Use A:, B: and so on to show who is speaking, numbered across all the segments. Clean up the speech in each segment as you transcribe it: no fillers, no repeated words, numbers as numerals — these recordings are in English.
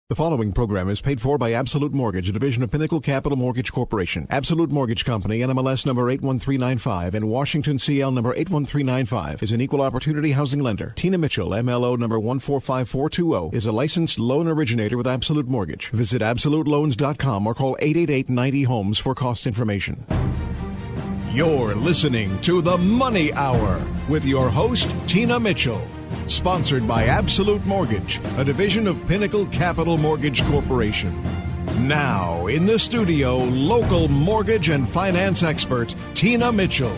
A: The following program is paid for by Absolute Mortgage, a division of Pinnacle Capital Mortgage Corporation. Absolute Mortgage Company, NMLS number 81395 and Washington CL number 81395 is an equal opportunity housing lender. Tina Mitchell, MLO number 145420, is a licensed loan originator with Absolute Mortgage. Visit absoluteloans.com or call 888-90-HOMES for cost information. You're listening to The Money Hour with your host, Tina Mitchell. Sponsored by Absolute Mortgage, a division of Pinnacle Capital Mortgage Corporation. Now, in the studio, local mortgage and finance expert, Tina Mitchell.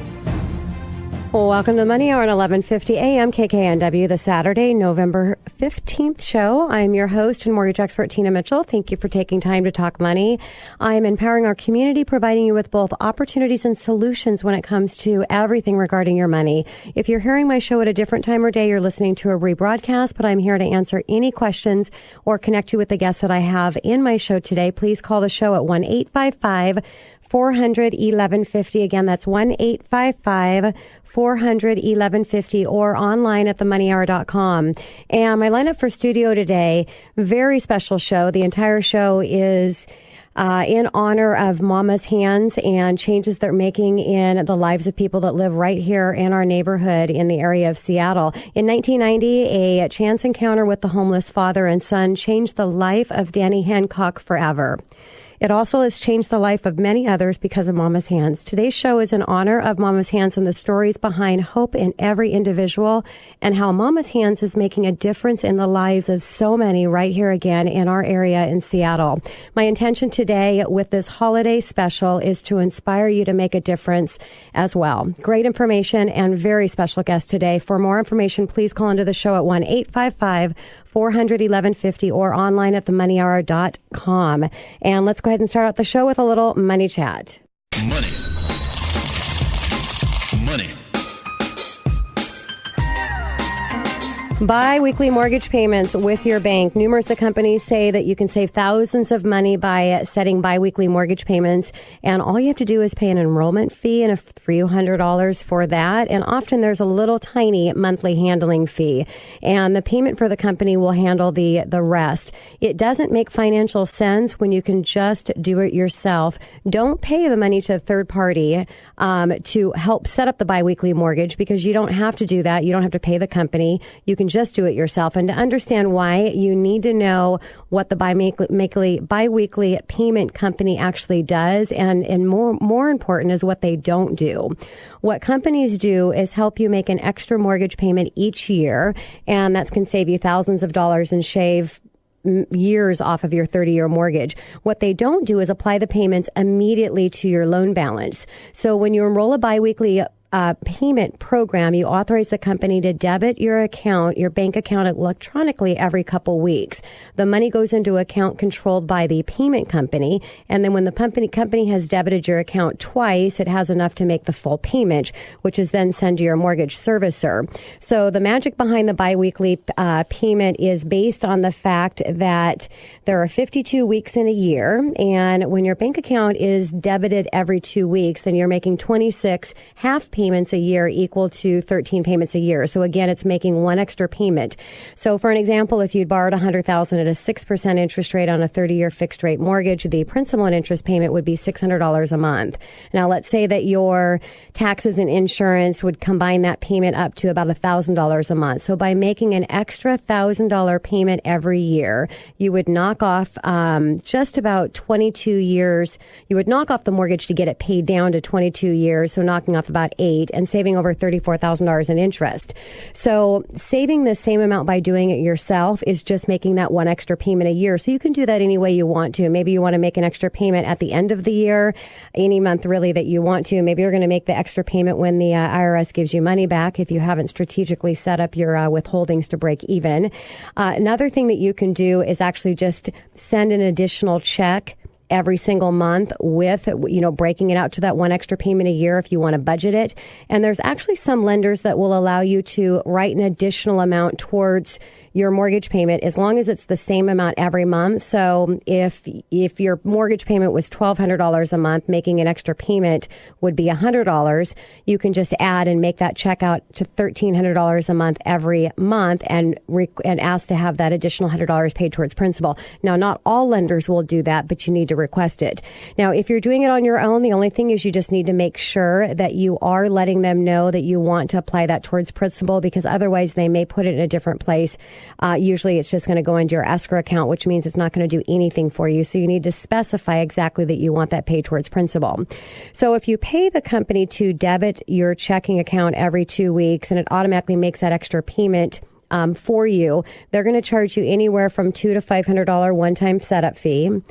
B: Welcome to the Money Hour at 11:50 a.m. KKNW, the Saturday, November 15th show. I'm your host and mortgage expert, Tina Mitchell. Thank you for taking time to talk money. I'm empowering our community, providing you with both opportunities and solutions when it comes to everything regarding your money. If you're hearing my show at a different time or day, you're listening to a rebroadcast, but I'm here to answer any questions or connect you with the guests that I have in my show today. Please call the show at 1-855-400-1150. Again, that's 1-855-400-1150 or online at themoneyhour.com. And my lineup for studio today, very special show. The entire show is in honor of Mama's Hands and changes they're making in the lives of people that live right here in our neighborhood in the area of Seattle. In 1990, a chance encounter with the homeless father and son changed the life of Denny Hancock forever. It also has changed the life of many others because of Mama's Hands. Today's show is in honor of Mama's Hands and the stories behind hope in every individual and how Mama's Hands is making a difference in the lives of so many right here again in our area in Seattle. My intention today with this holiday special is to inspire you to make a difference as well. Great information and very special guest today. For more information, please call into the show at 1-855-400-1150 or online at themoneyhour.com. And let's go ahead and start out the show with a little money chat.
C: Money.
B: Bi-weekly mortgage payments with your bank. Numerous companies say that you can save thousands of money by setting bi-weekly mortgage payments, and all you have to do is pay an enrollment fee and a few $100 for that, and often there's a little tiny monthly handling fee, and the payment for the company will handle the rest. It doesn't make financial sense when you can just do it yourself. Don't pay the money to a third party to help set up the bi-weekly mortgage, because you don't have to do that. You don't have to pay the company. You can just do it yourself. And to understand why, you need to know what the bi-weekly payment company actually does, and more important is what they don't do. What companies do is help you make an extra mortgage payment each year, and that can save you thousands of dollars and shave years off of your 30-year mortgage. What they don't do is apply the payments immediately to your loan balance. So when you enroll a biweekly payment program, you authorize the company to debit your bank account electronically every couple weeks. The money goes into an account controlled by the payment company, and then when the company has debited your account twice, it has enough to make the full payment, which is then sent to your mortgage servicer. So the magic behind the biweekly payment is based on the fact that there are 52 weeks in a year, and when your bank account is debited every 2 weeks, then you're making 26 half payments a year equal to 13 payments a year. So again, it's making one extra payment. So for an example, if you'd borrowed $100,000 at a 6% interest rate on a 30-year fixed rate mortgage, the principal and interest payment would be $600 a month. Now, let's say that your taxes and insurance would combine that payment up to about $1,000 a month. So by making an extra $1,000 payment every year, you would knock off just about 22 years. You would knock off the mortgage to get it paid down to 22 years, so knocking off about 8, and saving over $34,000 in interest. So saving the same amount by doing it yourself is just making that one extra payment a year. So you can do that any way you want to. Maybe you want to make an extra payment at the end of the year, any month really that you want to. Maybe you're going to make the extra payment when the IRS gives you money back if you haven't strategically set up your withholdings to break even. Another thing that you can do is actually just send an additional check every single month with, breaking it out to that one extra payment a year if you want to budget it. And there's actually some lenders that will allow you to write an additional amount towards your mortgage payment as long as it's the same amount every month. So if your mortgage payment was $1,200 a month, making an extra payment would be $100. You can just add and make that check out to $1,300 a month every month and ask to have that additional $100 paid towards principal. Now, not all lenders will do that, but you need to request it. Now, if you're doing it on your own, the only thing is you just need to make sure that you are letting them know that you want to apply that towards principal, because otherwise they may put it in a different place. Usually it's just going to go into your escrow account, which means it's not going to do anything for you. So you need to specify exactly that you want that paid towards principal. So if you pay the company to debit your checking account every 2 weeks and it automatically makes that extra payment for you, they're going to charge you anywhere from $200 to $500 one-time setup fee.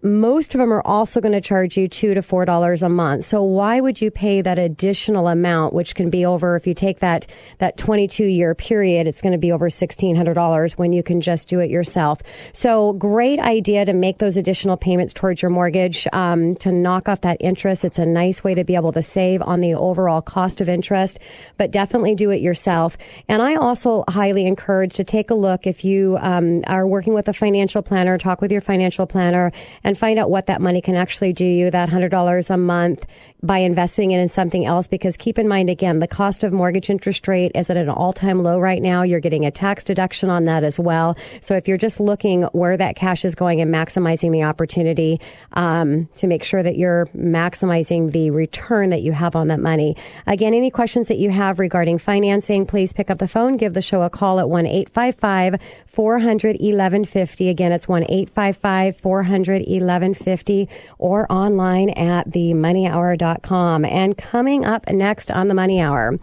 B: Most of them are also going to charge you $2 to $4 a month. So why would you pay that additional amount, which can be over, if you take that 22-year period, it's going to be over $1,600 when you can just do it yourself. So great idea to make those additional payments towards your mortgage, to knock off that interest. It's a nice way to be able to save on the overall cost of interest, but definitely do it yourself. And I also highly encourage to take a look, if you are working with a financial planner, talk with your financial planner and find out what that money can actually do you, that $100 a month, by investing it in something else. Because keep in mind, again, the cost of mortgage interest rate is at an all-time low right now. You're getting a tax deduction on that as well. So if you're just looking where that cash is going and maximizing the opportunity, to make sure that you're maximizing the return that you have on that money. Again, any questions that you have regarding financing, please pick up the phone, give the show a call at 1-855-400-1150. Again, it's 1-855-400-1150, or online at themoneyhour.com. And coming up next on the Money Hour,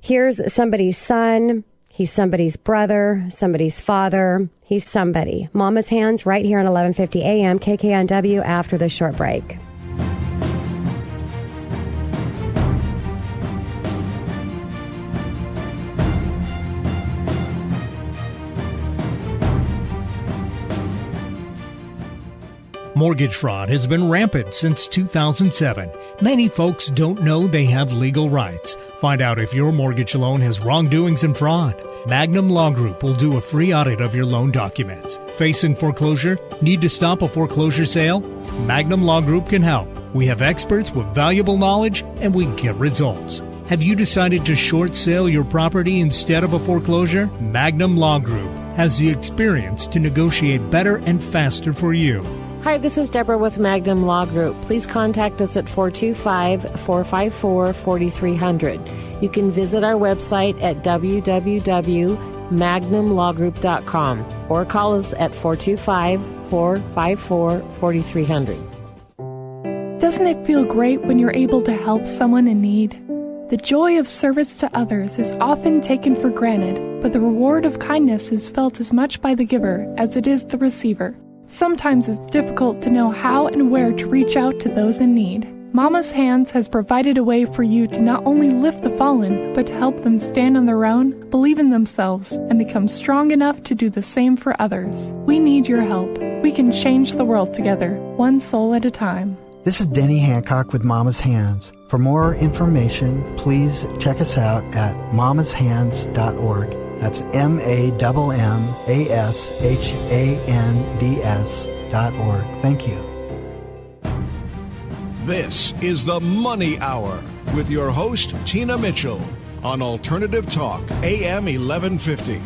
B: here's somebody's son. He's somebody's brother, somebody's father. He's somebody. Mama's Hands right here on 1150 AM KKNW after this short break.
C: Mortgage fraud has been rampant since 2007. Many folks don't know they have legal rights. Find out if your mortgage loan has wrongdoings and fraud. Magnum Law Group will do a free audit of your loan documents. Facing foreclosure? Need to stop a foreclosure sale? Magnum Law Group can help. We have experts with valuable knowledge, and we get results. Have you decided to short sale your property instead of a foreclosure? Magnum Law Group has the experience to negotiate better and faster for you.
D: Hi, this is Deborah with Magnum Law Group. Please contact us at 425-454-4300. You can visit our website at www.magnumlawgroup.com or call us at 425-454-4300.
E: Doesn't it feel great when you're able to help someone in need? The joy of service to others is often taken for granted, but the reward of kindness is felt as much by the giver as it is the receiver. Sometimes it's difficult to know how and where to reach out to those in need. Mama's Hands has provided a way for you to not only lift the fallen, but to help them stand on their own, believe in themselves, and become strong enough to do the same for others. We need your help. We can change the world together, one soul at a time.
F: This is Denny Hancock with Mama's Hands. For more information, please check us out at mamashands.org. That's MAMASHANDS.org. Thank you.
A: This is the Money Hour with your host, Tina Mitchell, on Alternative Talk, AM 1150.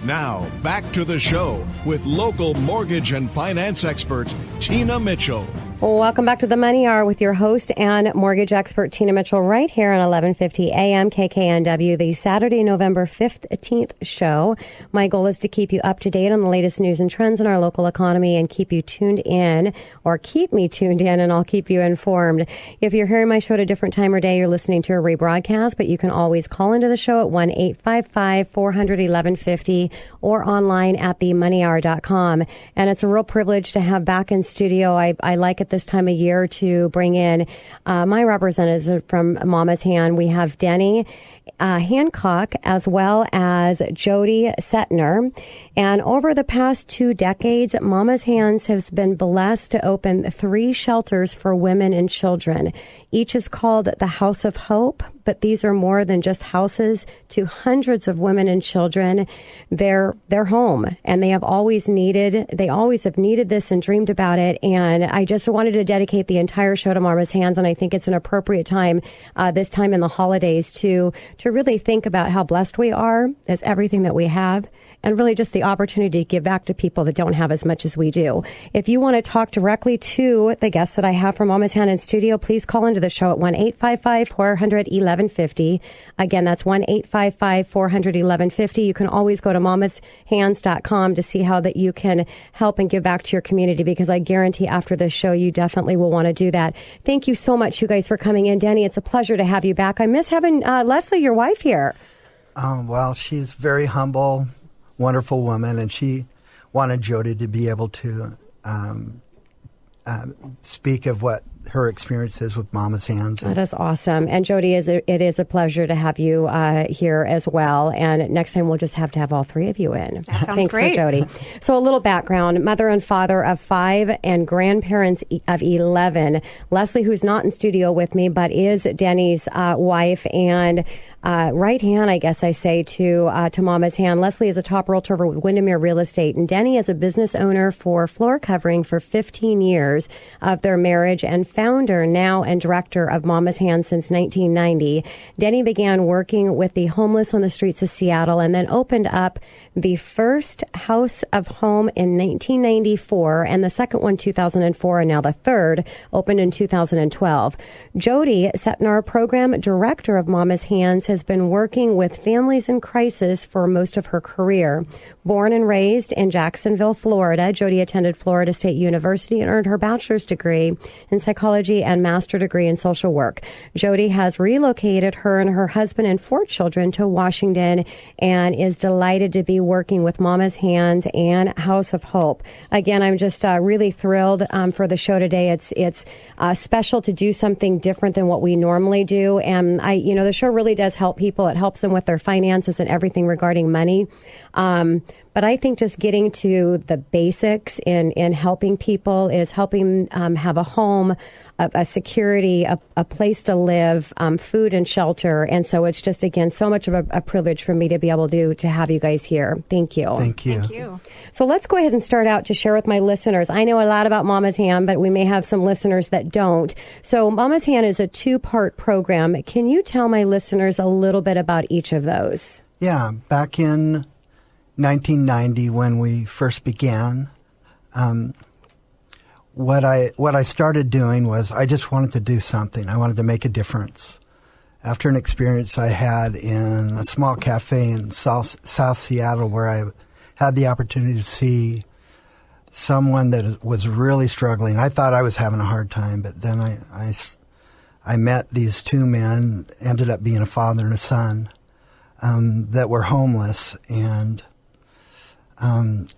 A: Now, back to the show with local mortgage and finance expert, Tina Mitchell.
B: Welcome back to the Money Hour with your host and mortgage expert, Tina Mitchell, right here on 1150 AM KKNW, the Saturday, November 15th show. My goal is to keep you up to date on the latest news and trends in our local economy and keep you tuned in, or keep me tuned in, and I'll keep you informed. If you're hearing my show at a different time or day, you're listening to a rebroadcast, but you can always call into the show at 1-855-400-1150 or online at themoneyhour.com. And it's a real privilege to have back in studio. I like it this time of year to bring in my representatives from Mama's Hand. We have Denny Hancock as well as Jodie Cetnar. And over the past 2 decades, Mama's Hands has been blessed to open 3 shelters for women and children. Each is called the House of Hope, but these are more than just houses to hundreds of women and children. They're home, and they always have needed this and dreamed about it. And I just wanted to dedicate the entire show to Mama's Hands, and I think it's an appropriate time, this time in the holidays, to really think about how blessed we are as everything that we have, and really just the opportunity to give back to people that don't have as much as we do. If you want to talk directly to the guests that I have from Mama's Hand in studio, please call into the show at 1-855-400-1150. Again, that's 1-855-400-1150. You can always go to mamashands.com to see how that you can help and give back to your community, because I guarantee after this show, you definitely will want to do that. Thank you so much, you guys, for coming in. Denny, it's a pleasure to have you back. I miss having Leslie, your wife, here.
F: Well, she's very humble, wonderful woman, and she wanted Jodie to be able to speak of what her experience is with Mama's Hands.
B: That is awesome. And Jodie, it is a pleasure to have you here as well. And next time we'll just have to have all 3 of you in.
G: That sounds
B: Thanks
G: great.
B: for Jodie. So a little background: mother and father of 5 and grandparents of 11. Leslie, who's not in studio with me, but is Denny's wife and right hand, I guess I say, to Mama's Hand. Leslie is a top realtor with Windermere Real Estate, and Denny is a business owner for floor covering for 15 years of their marriage, and founder now and director of Mama's Hand since 1990. Denny began working with the homeless on the streets of Seattle and then opened up the first House of Home in 1994, and the second one 2004, and now the third opened in 2012. Jodie Cetnar, program director of Mama's Hands, has been working with families in crisis for most of her career. Born and raised in Jacksonville, Florida, Jodie attended Florida State University and earned her bachelor's degree in psychology and master's degree in social work. Jodie has relocated her and her husband and 4 children to Washington and is delighted to be working with Mama's Hands and House of Hope. Again, I'm just really thrilled for the show today. It's special to do something different than what we normally do, and the show really does help people. It helps them with their finances and everything regarding money. But I think just getting to the basics in helping people is helping have a home, a security, a place to live, food and shelter. And so it's just, again, so much of a privilege for me to be able to have you guys here. Thank you.
F: Thank you.
G: Thank you.
B: So let's go ahead and start out to share with my listeners. I know a lot about Mama's Hand, but we may have some listeners that don't. So Mama's Hand is a 2-part program. Can you tell my listeners a little bit about each of those?
F: Yeah, back in 1990 when we first began, what I started doing was I just wanted to do something. I wanted to make a difference. After an experience I had in a small cafe in South Seattle, where I had the opportunity to see someone that was really struggling. I thought I was having a hard time, but then I met these 2 men, ended up being a father and a son, that were homeless, and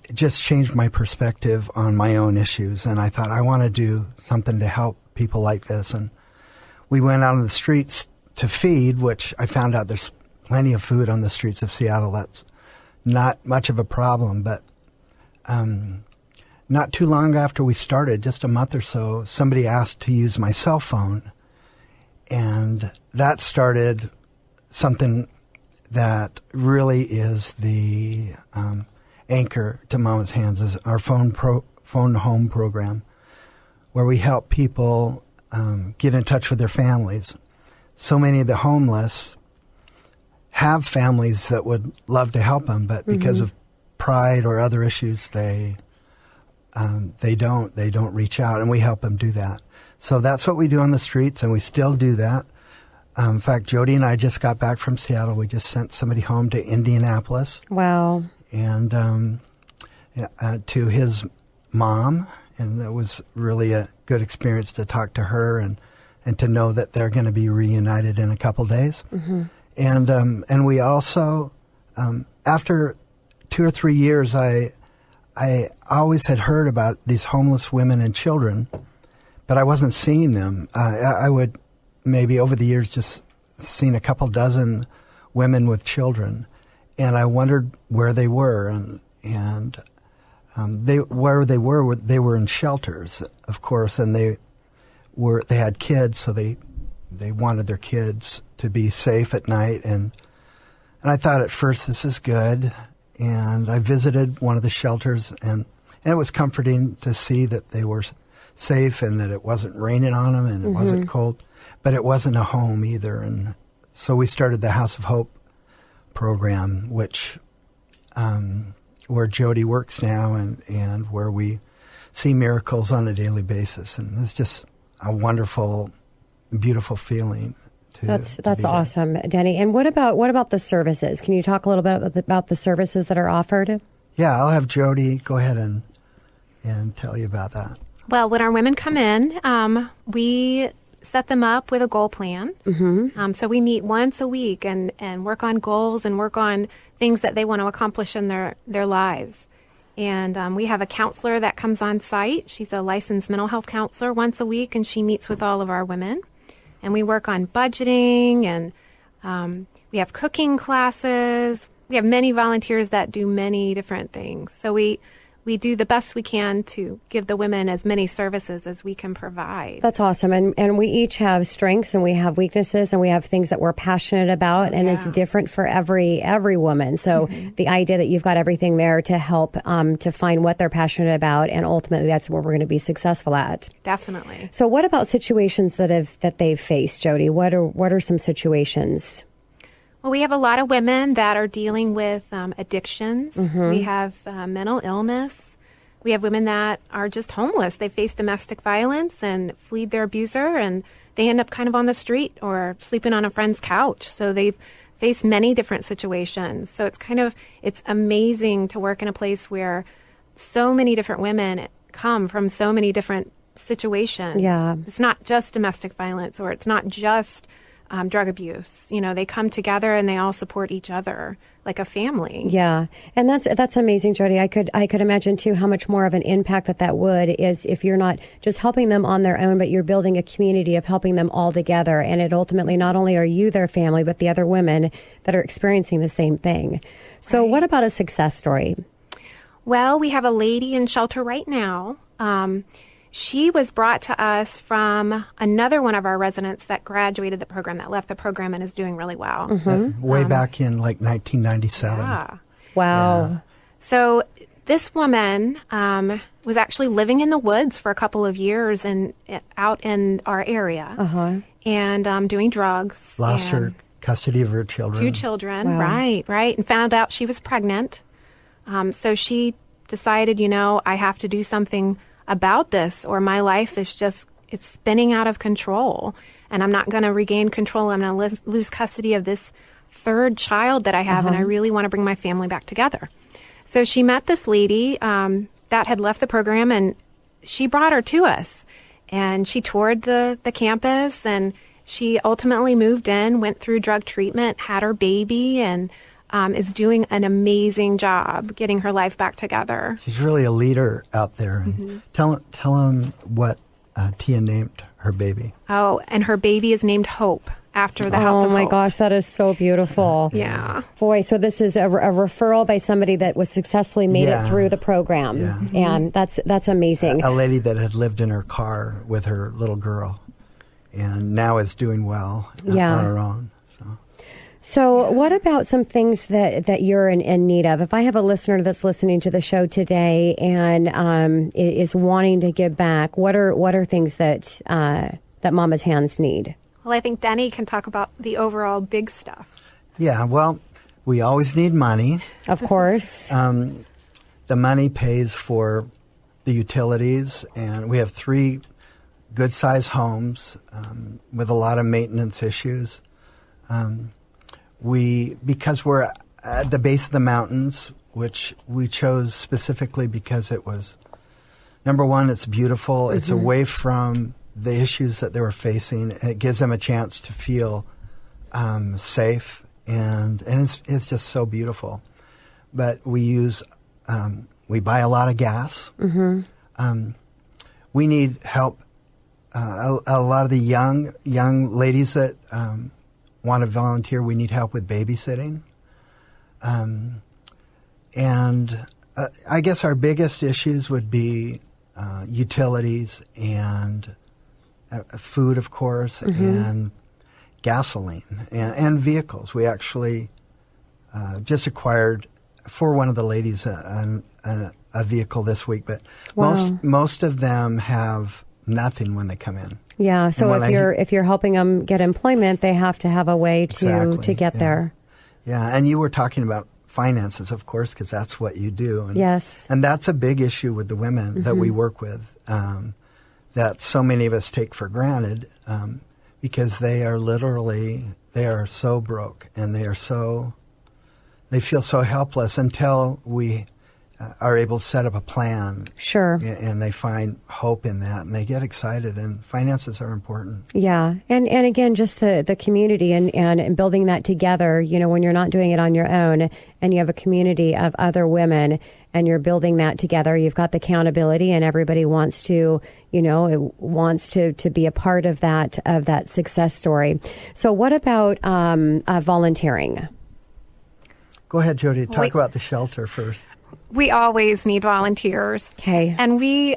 F: it just changed my perspective on my own issues. And I thought, I want to do something to help people like this. And we went out on the streets to feed, which I found out there's plenty of food on the streets of Seattle. That's not much of a problem. But not too long after we started, just a month or so, somebody asked to use my cell phone. And that started something that really is the anchor to Mama's Hands, is our phone home program, where we help people get in touch with their families. So many of the homeless have families that would love to help them, but because of pride or other issues, they don't reach out, and we help them do that. So that's what we do on the streets, and we still do that. In fact, Jodie and I just got back from Seattle. We just sent somebody home to Indianapolis.
B: Wow.
F: And to his mom, and it was really a good experience to talk to her and to know that they're going to be reunited in a couple days. And we also, after 2 or 3 years, I always had heard about these homeless women and children, but I wasn't seeing them. I would maybe over the years just seen a couple dozen women with children, and I wondered where they were, and they were in shelters, of course, and they had kids, so they wanted their kids to be safe at night, and I thought at first, this is good, and I visited one of the shelters, and it was comforting to see that they were safe and that it wasn't raining on them and it wasn't cold, but it wasn't a home either, and so we started the House of Hope program, which where Jodie works now, and where we see miracles on a daily basis, and it's just a wonderful, beautiful feeling.
B: That's awesome, Denny. And what about the services? Can you talk a little bit about the services that are offered?
F: Yeah, I'll have Jodie go ahead and tell you about that.
G: Well, when our women come in, we set them up with a goal plan. So we meet once a week and work on goals and work on things that they want to accomplish in their lives. And we have a counselor that comes on site. She's a licensed mental health counselor once a week, and she meets with all of our women. And we work on budgeting, and we have cooking classes. We have many volunteers that do many different things. So we do the best we can to give the women as many services as we can provide.
B: That's awesome. And we each have strengths and we have weaknesses and we have things that we're passionate about, and it's different for every woman. So the idea that you've got everything there to help to find what they're passionate about, and ultimately that's what we're going to be successful at.
G: Definitely.
B: So what about situations that they've faced, Jodie? What are some situations?
G: Well, we have a lot of women that are dealing with addictions. We have mental illness. We have women that are just homeless. They face domestic violence and fled their abuser, and they end up kind of on the street or sleeping on a friend's couch. So they've faced many different situations. So it's amazing to work in a place where so many different women come from so many different situations.
B: Yeah.
G: It's not just domestic violence, or it's not just drug abuse. They come together and they all support each other like a family.
B: Yeah, and that's amazing, Jodie. I could imagine too how much more of an impact that would is if you're not just helping them on their own, but you're building a community of helping them all together. And it ultimately, not only are you their family, but the other women that are experiencing the same thing. So, What about a success story?
G: Well, we have a lady in shelter right now. She was brought to us from another one of our residents that graduated the program, that left the program and is doing really well.
F: Way back in like 1997.
G: Yeah.
B: Wow.
F: Yeah.
G: So this woman was actually living in the woods for a couple of years and out in our area and doing drugs.
F: Lost her custody of her children.
G: 2 children,
B: Wow.
G: right. And found out she was pregnant. So she decided, I have to do something about this, or my life is it's spinning out of control, and I'm not going to regain control. I'm going to lose custody of this 3rd child that I have, and I really want to bring my family back together. So she met this lady that had left the program, and she brought her to us, and she toured the campus, and she ultimately moved in, went through drug treatment, had her baby, and is doing an amazing job getting her life back together.
F: She's really a leader out there. And tell them what Tia named her baby.
G: Oh, and her baby is named Hope after the House of Hope.
B: Oh my gosh, that is so beautiful.
G: Yeah.
B: Boy, so this is a referral by somebody that was successfully made it through the program.
F: Yeah.
B: And that's amazing.
F: A lady that had lived in her car with her little girl and now is doing well on her own.
B: So what about some things that you're in need of? If I have a listener that's listening to the show today and is wanting to give back, what are things that Mama's Hands need?
G: Well, I think Denny can talk about the overall big stuff.
F: Yeah, well, we always need money.
B: Of course.
F: The money pays for the utilities, and we have 3 good-sized homes with a lot of maintenance issues. Because we're at the base of the mountains, which we chose specifically because it was, number one, it's beautiful. It's away from the issues that they were facing, and it gives them a chance to feel safe, and it's just so beautiful. But we buy a lot of gas. We need help a lot of the young ladies that want to volunteer, we need help with babysitting. And I guess our biggest issues would be utilities and food, of course, and gasoline and vehicles. We actually just acquired for one of the ladies a vehicle this week, but most of them have nothing when they come in.
B: Yeah, so if you're helping them get employment, they have to have a way to get there.
F: Yeah, and you were talking about finances, of course, because that's what you do. And,
B: yes. And
F: that's a big issue with the women that we work with, that so many of us take for granted, because they are so broke, and they feel so helpless until we are able to set up a plan.
B: Sure.
F: And they find hope in that, and they get excited, and finances are important.
B: Yeah. And again, just the community and building that together, when you're not doing it on your own and you have a community of other women and you're building that together, you've got the accountability, and everybody wants to, to be a part of that success story. So what about volunteering?
F: Go ahead, Jodie. Talk about the shelter first.
G: We always need volunteers.
B: Okay.
G: And we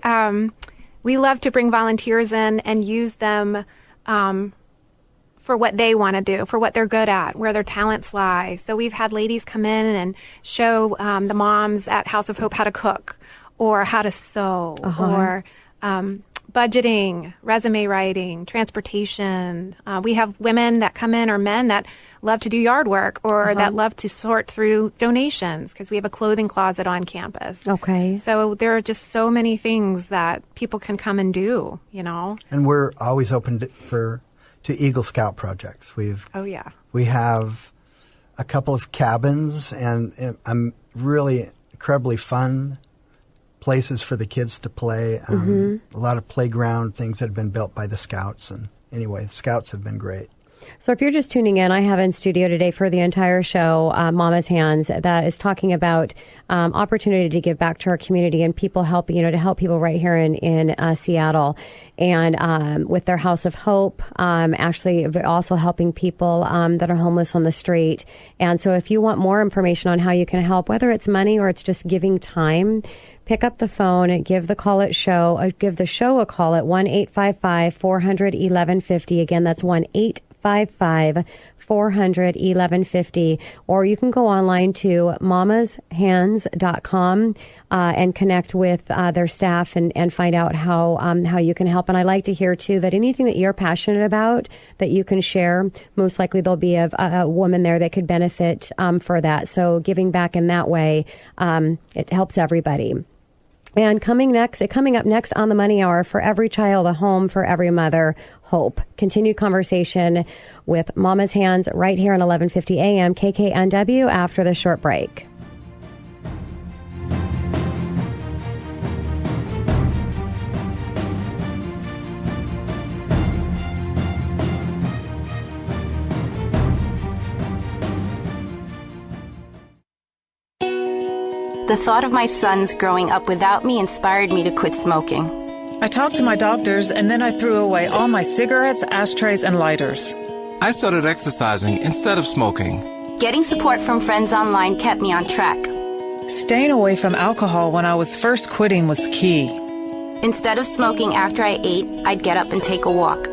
G: love to bring volunteers in and use them for what they want to do, for what they're good at, where their talents lie. So we've had ladies come in and show the moms at House of Hope how to cook or how to sew or budgeting, resume writing, transportation. We have women that come in or men that love to do yard work or that love to sort through donations because we have a clothing closet on campus.
B: Okay.
G: So there are just so many things that people can come and do,
F: And we're always open to Eagle Scout projects. We have a couple of cabins and really incredibly fun places for the kids to play. A lot of playground things that have been built by the Scouts. And anyway, the Scouts have been great.
B: So if you're just tuning in, I have in studio today for the entire show, Mama's Hands, that is talking about opportunity to give back to our community and people help, to help people right here in Seattle. And with their House of Hope, actually also helping people that are homeless on the street. And so if you want more information on how you can help, whether it's money or it's just giving time, pick up the phone and give the show a call at 1-855-400-1150. Again, that's 1-855-400-1150. Or you can go online to mamashands.com and connect with their staff and find out how you can help. And I like to hear, too, that anything that you're passionate about that you can share, most likely there'll be a woman there that could benefit for that. So giving back in that way, it helps everybody. And coming up next on the Money Hour, for every child, a home, for every mother, hope. Continued conversation with Mama's Hands right here on 1150 AM KKNW after the short break.
H: The thought of my sons growing up without me inspired me to quit smoking.
I: I talked to my doctors, and then I threw away all my cigarettes, ashtrays, and lighters.
J: I started exercising instead of smoking.
H: Getting support from friends online kept me on track.
I: Staying away from alcohol when I was first quitting was key.
H: Instead of smoking after I ate, I'd get up and take a walk.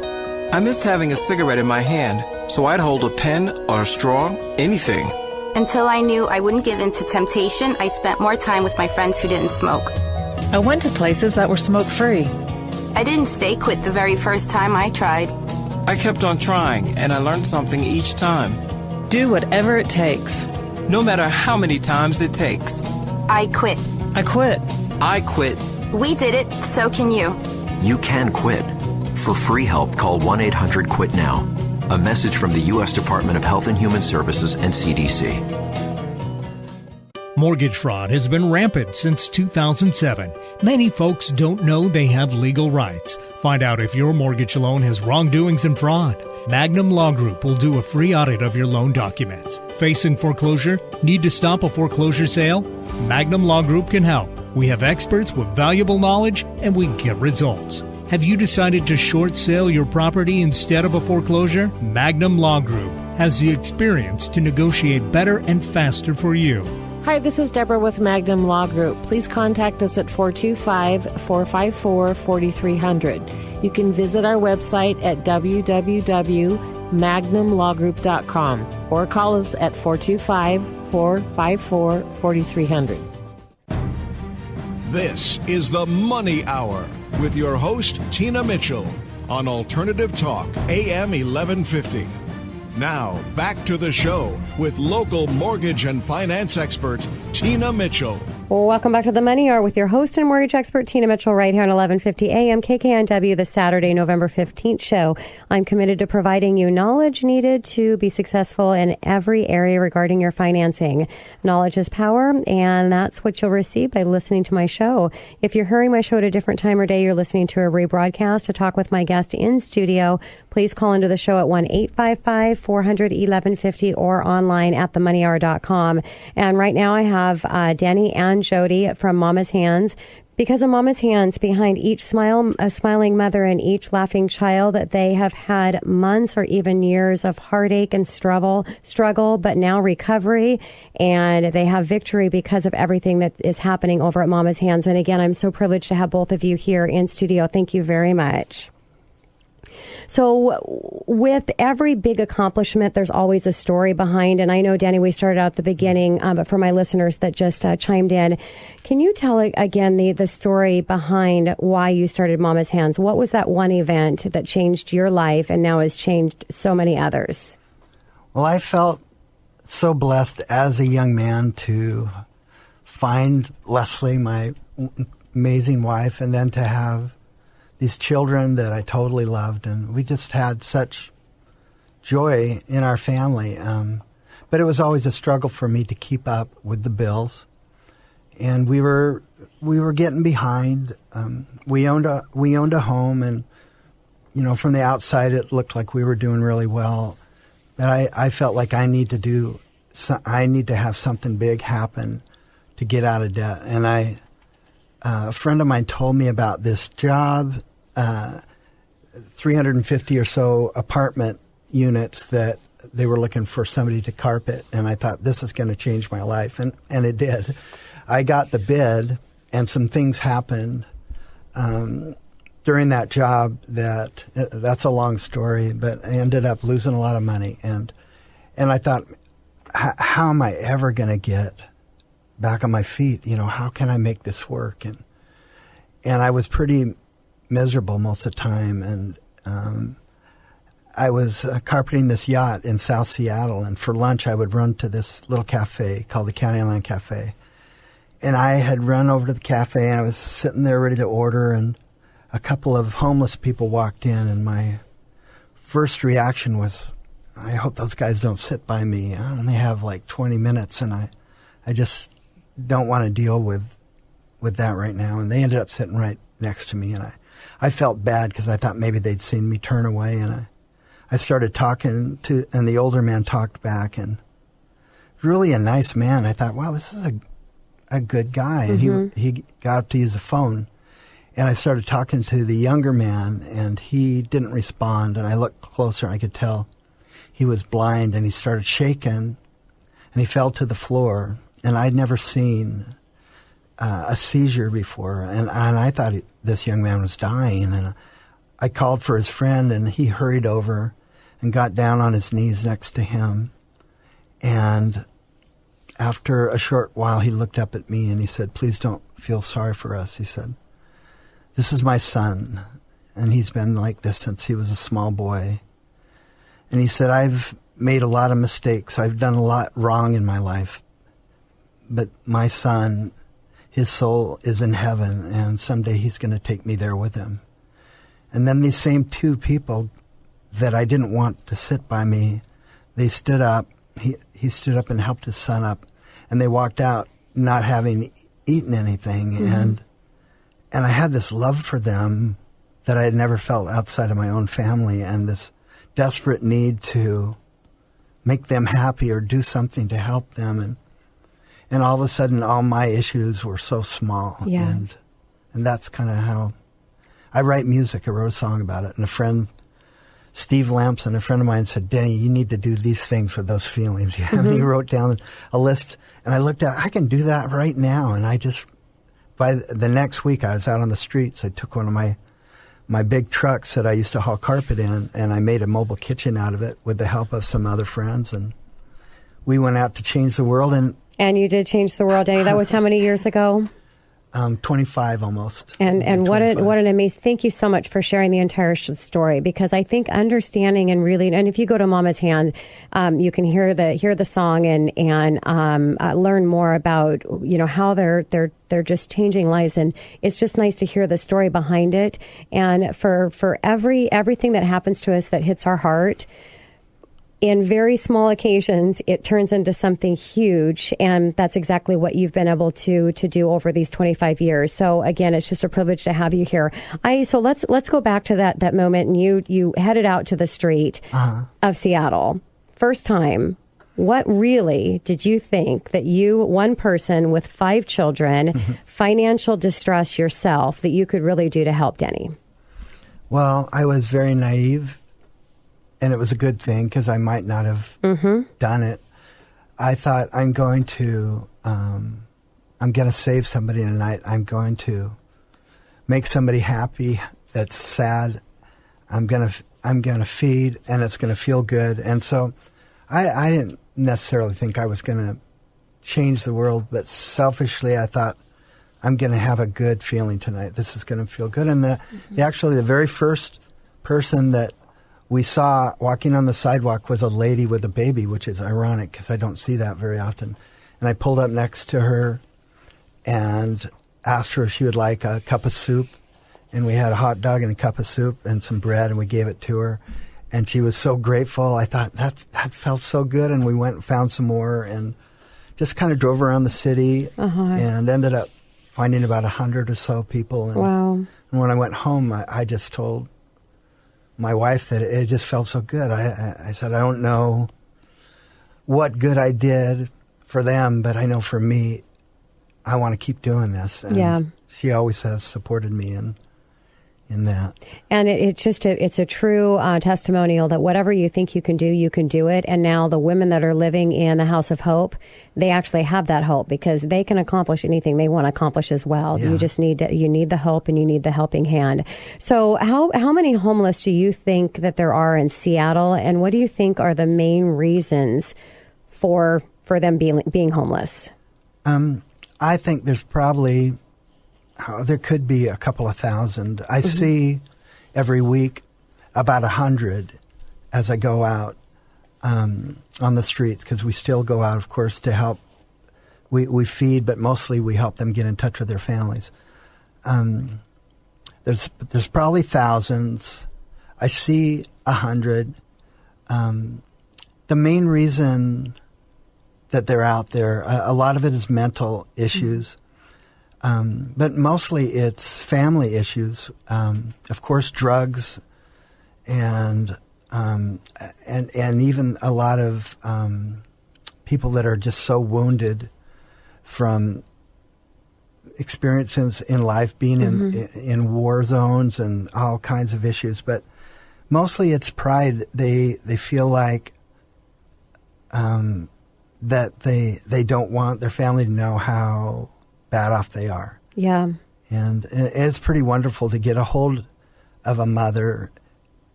J: I missed having a cigarette in my hand, so I'd hold a pen or a straw, anything.
H: Until I knew I wouldn't give in to temptation, I spent more time with my friends who didn't smoke.
I: I went to places that were smoke-free.
H: I didn't stay quit the very first time I tried.
J: I kept on trying, and I learned something each time.
I: Do whatever it takes.
J: No matter how many times it takes.
H: I quit.
I: I quit.
J: I quit.
H: We did it, so can you.
K: You can quit. For free help, call 1-800-QUIT-NOW. A message from the U.S. Department of Health and Human Services and CDC.
C: Mortgage fraud has been rampant since 2007. Many folks don't know they have legal rights. Find out if your mortgage loan has wrongdoings and fraud. Magnum Law Group will do a free audit of your loan documents. Facing foreclosure? Need to stop a foreclosure sale? Magnum Law Group can help. We have experts with valuable knowledge, and we get results. Have you decided to short sale your property instead of a foreclosure? Magnum Law Group has the experience to negotiate better and faster for you.
D: Hi, this is Deborah with Magnum Law Group. Please contact us at 425-454-4300. You can visit our website at www.magnumlawgroup.com or call us at 425-454-4300.
A: This is the Money Hour with your host, Tina Mitchell, on Alternative Talk, AM 1150. Now, back to the show with local mortgage and finance expert, Tina Mitchell.
B: Welcome back to the Money Hour with your host and mortgage expert, Tina Mitchell, right here on 1150 AM KKNW, the Saturday, November 15th show. I'm committed to providing you knowledge needed to be successful in every area regarding your financing. Knowledge is power, and that's what you'll receive by listening to my show. If you're hearing my show at a different time or day, you're listening to a rebroadcast. To talk with my guest in studio, please call into the show at 1-855-400-1150 or online at themoneyhour.com. And right now I have Denny and Jodie from Mama's Hands. Because of Mama's Hands, behind each smiling mother and each laughing child, they have had months or even years of heartache and struggle, but now recovery, and they have victory because of everything that is happening over at Mama's Hands. And again, I'm so privileged to have both of you here in studio. Thank you very much. So with every big accomplishment, there's always a story behind. And I know, Denny, we started out at the beginning, but for my listeners that just chimed in, can you tell again the story behind why you started Mama's Hands? What was that one event that changed your life and now has changed so many others?
F: Well, I felt so blessed as a young man to find Leslie, my amazing wife, and then to have these children that I totally loved, and we just had such joy in our family. But it was always a struggle for me to keep up with the bills, and we were getting behind. We owned a home, and from the outside it looked like we were doing really well. But I felt like I need to have something big happen to get out of debt, and a friend of mine told me about this job, 350 or so apartment units that they were looking for somebody to carpet. And I thought, this is going to change my life. And it did. I got the bid, and some things happened during that job that's a long story, but I ended up losing a lot of money. And I thought, how am I ever going to get back on my feet? How can I make this work? And I was pretty miserable most of the time. And I was carpeting this yacht in South Seattle. And for lunch, I would run to this little cafe called the County Line Cafe. And I had run over to the cafe, and I was sitting there ready to order. And a couple of homeless people walked in. And my first reaction was, I hope those guys don't sit by me. I only have like 20 minutes, and I just don't want to deal with that right now. And they ended up sitting right next to me, and I felt bad because I thought maybe they'd seen me turn away. And I started talking and the older man talked back, and really a nice man. I thought, wow, this is a good guy.
B: Mm-hmm.
F: And he got up to use the phone, and I started talking to the younger man, and he didn't respond. And I looked closer, and I could tell he was blind, and he started shaking, and he fell to the floor. And I'd never seen a seizure before, and I thought this young man was dying. And I called for his friend, and he hurried over and got down on his knees next to him. And after a short while, he looked up at me and he said, "Please don't feel sorry for us." He said, "This is my son, and he's been like this since he was a small boy." And he said, "I've made a lot of mistakes. I've done a lot wrong in my life. But my son, his soul is in heaven, and someday he's going to take me there with him." And then these same two people that I didn't want to sit by me, they stood up. He stood up and helped his son up, and they walked out not having eaten anything. Mm-hmm. And I had this love for them that I had never felt outside of my own family, and this desperate need to make them happy or do something to help them. And all of a sudden, all my issues were so small.
B: Yeah.
F: And that's kind of how I write music. I wrote a song about it. And a friend, Steve Lamson, a friend of mine, said, Denny, you need to do these things with those feelings. And he wrote down a list, and I looked at, I can do that right now. And I just, by the next week, I was out on the streets. I took one of my big trucks that I used to haul carpet in, and I made a mobile kitchen out of it with the help of some other friends. And we went out to change the world.
B: And you did change the world, Denny. That was how many years ago?
F: 25 almost.
B: And what an amazing, thank you so much for sharing the entire story, because I think understanding and really, and if you go to Mama's Hand, you can hear the song and learn more about, how they're just changing lives. And it's just nice to hear the story behind it. And for everything that happens to us that hits our heart, in very small occasions, it turns into something huge, and that's exactly what you've been able to do over these 25 years. So again, it's just a privilege to have you here. So let's go back to that moment, and you headed out to the street of Seattle. First time. What really did you think that you, one person with 5 children, financial distress yourself, that you could really do to help Denny?
F: Well, I was very naive. And it was a good thing, because I might not have done it. I thought, I'm going to save somebody tonight. I'm going to make somebody happy that's sad. I'm going to feed, and it's going to feel good. And so I didn't necessarily think I was going to change the world, but selfishly I thought, I'm going to have a good feeling tonight. This is going to feel good. And actually the very first person that we saw walking on the sidewalk was a lady with a baby, which is ironic because I don't see that very often. And I pulled up next to her and asked her if she would like a cup of soup. And we had a hot dog and a cup of soup and some bread, and we gave it to her. And she was so grateful. I thought, that felt so good. And we went and found some more and just kind of drove around the city and ended up finding about 100 or so people. And, and when I went home, I just told my wife that it just felt so good. I said, I don't know what good I did for them, but I know for me, I want to keep doing this. And she always has supported me in that. And
B: it's a true testimonial that whatever you think you can do it. And now the women that are living in the House of Hope, they actually have that hope, because they can accomplish anything they want to accomplish as well. You just need the hope, and you need the helping hand. So how many homeless do you think that there are in Seattle, and what do you think are the main reasons for them being homeless?
F: I think there's probably there could be a couple of thousand. I see every week about 100 as I go out on the streets, because we still go out, of course, to help. We feed, but mostly we help them get in touch with their families. There's probably thousands. I see 100. The main reason that they're out there, a lot of it is mental issues. But mostly it's family issues. Of course, drugs, and even a lot of people that are just so wounded from experiences in life, being in war zones and all kinds of issues. But mostly it's pride. They feel like that they don't want their family to know how bad off they are.
B: Yeah.
F: And it's pretty wonderful to get a hold of a mother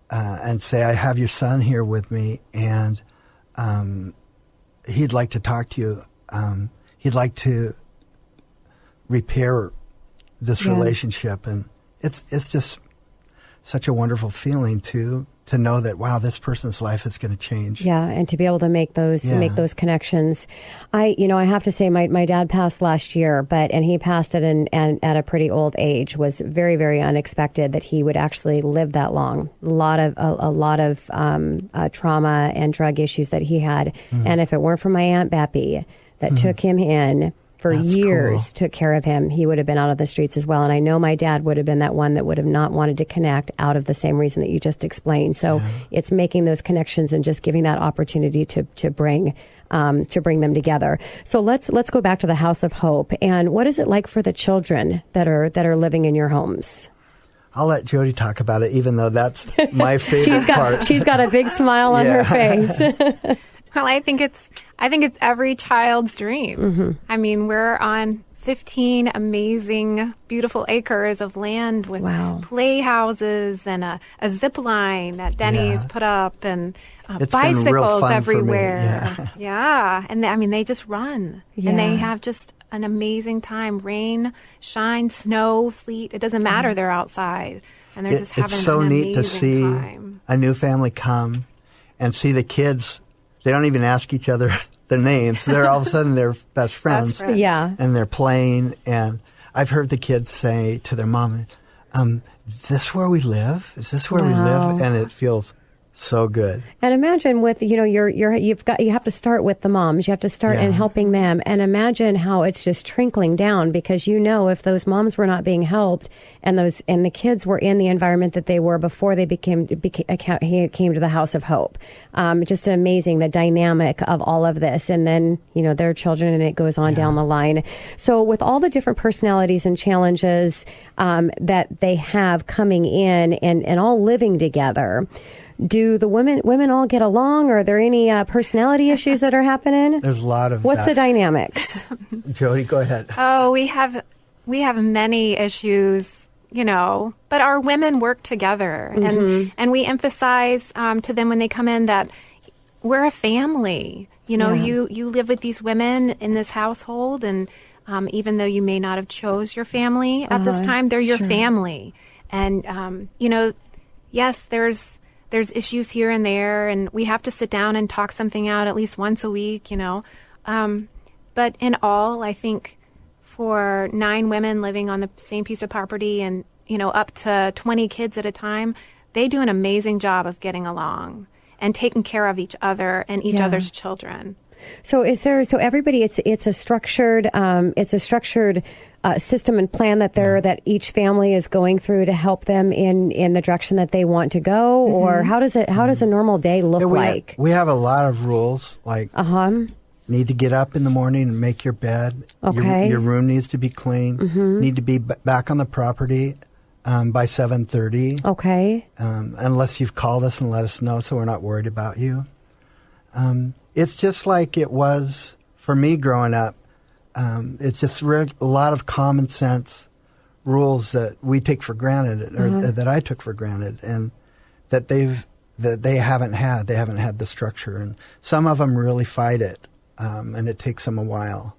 F: and say, I have your son here with me, and he'd like to talk to you. He'd like to repair this relationship. And it's just such a wonderful feeling to know that, wow, this person's life is going to change.
B: Yeah, and to be able to make those connections. I have to say, my dad passed last year, and he passed at a pretty old age. Was very, very unexpected that he would actually live that long. A lot of trauma and drug issues that he had. And if it weren't for my Aunt Beppy that took him in for years, took care of him, he would have been out of the streets as well. And I know my dad would have been that one that would have not wanted to connect out of the same reason that you just explained. So it's making those connections and just giving that opportunity to bring them together. So let's go back to the House of Hope. And what is it like for the children that are living in your homes?
F: I'll let Jodie talk about it, even though that's my favorite part.
B: She's got a big smile on her face.
G: Well, I think it's every child's dream.
B: Mm-hmm.
G: I mean, we're on 15 amazing, beautiful acres of land with playhouses and a zip line that Denny's put up and bicycles everywhere. Yeah. And they just run. Yeah. And they have just an amazing time. Rain, shine, snow, sleet. It doesn't matter. They're outside. And they're just having an amazing time. It's so neat to see
F: a new family come and see the kids. They don't even ask each other the names. They're all of a sudden they're best friends.
B: Yeah.
F: And they're playing. And I've heard the kids say to their mom, is this where we live? Is this where we live? And it feels so good.
B: And imagine with, you have to start with the moms. You have to start in helping them. And imagine how it's just trickling down, because if those moms were not being helped and the kids were in the environment that they were before they came to the House of Hope. Just amazing, the dynamic of all of this. And then, their children, and it goes on down the line. So with all the different personalities and challenges that they have coming in and all living together, do the women all get along? Or are there any personality issues that are happening?
F: There's a lot of
B: What's the dynamics?
F: Jodie, go ahead.
G: Oh, we have many issues, but our women work together. Mm-hmm. And we emphasize to them when they come in that we're a family. You live with these women in this household, and even though you may not have chose your family at this time, they're your family. And, yes, there's issues here and there, and we have to sit down and talk something out at least once a week, But in all, I think for 9 women living on the same piece of property and, up to 20 kids at a time, they do an amazing job of getting along and taking care of each other and each other's children.
B: So everybody, it's a structured system and plan that each family is going through to help them in the direction that they want to go, or how does a normal day look like?
F: We have a lot of rules, like need to get up in the morning and make your bed.
B: Okay.
F: Your room needs to be clean. Mm-hmm. Need to be back on the property by 7:30.
B: Okay.
F: Unless you've called us and let us know, so we're not worried about you. It's just like it was for me growing up. It's just a lot of common sense rules that we take for granted, or that I took for granted, and that they haven't had. They haven't had the structure, and some of them really fight it, and it takes them a while.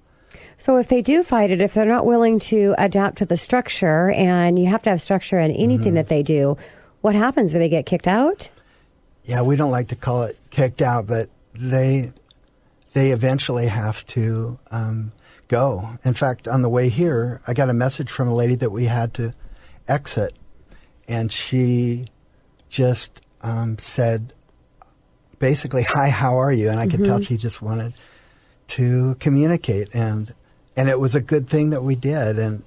B: So if they do fight it, if they're not willing to adapt to the structure, and you have to have structure in anything that they do, what happens? Do they get kicked out?
F: Yeah, we don't like to call it kicked out, but they eventually have to go. In fact, on the way here, I got a message from a lady that we had to exit, and she just said, basically, "Hi, how are you?" And I could tell she just wanted to communicate, and it was a good thing that we did. And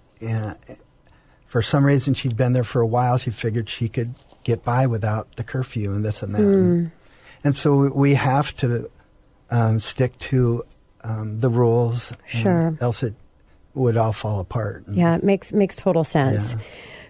F: for some reason, she'd been there for a while. She figured she could get by without the curfew and this and that. And so we have to stick to the rules, else it would all fall apart.
B: Yeah, it makes total sense. Yeah.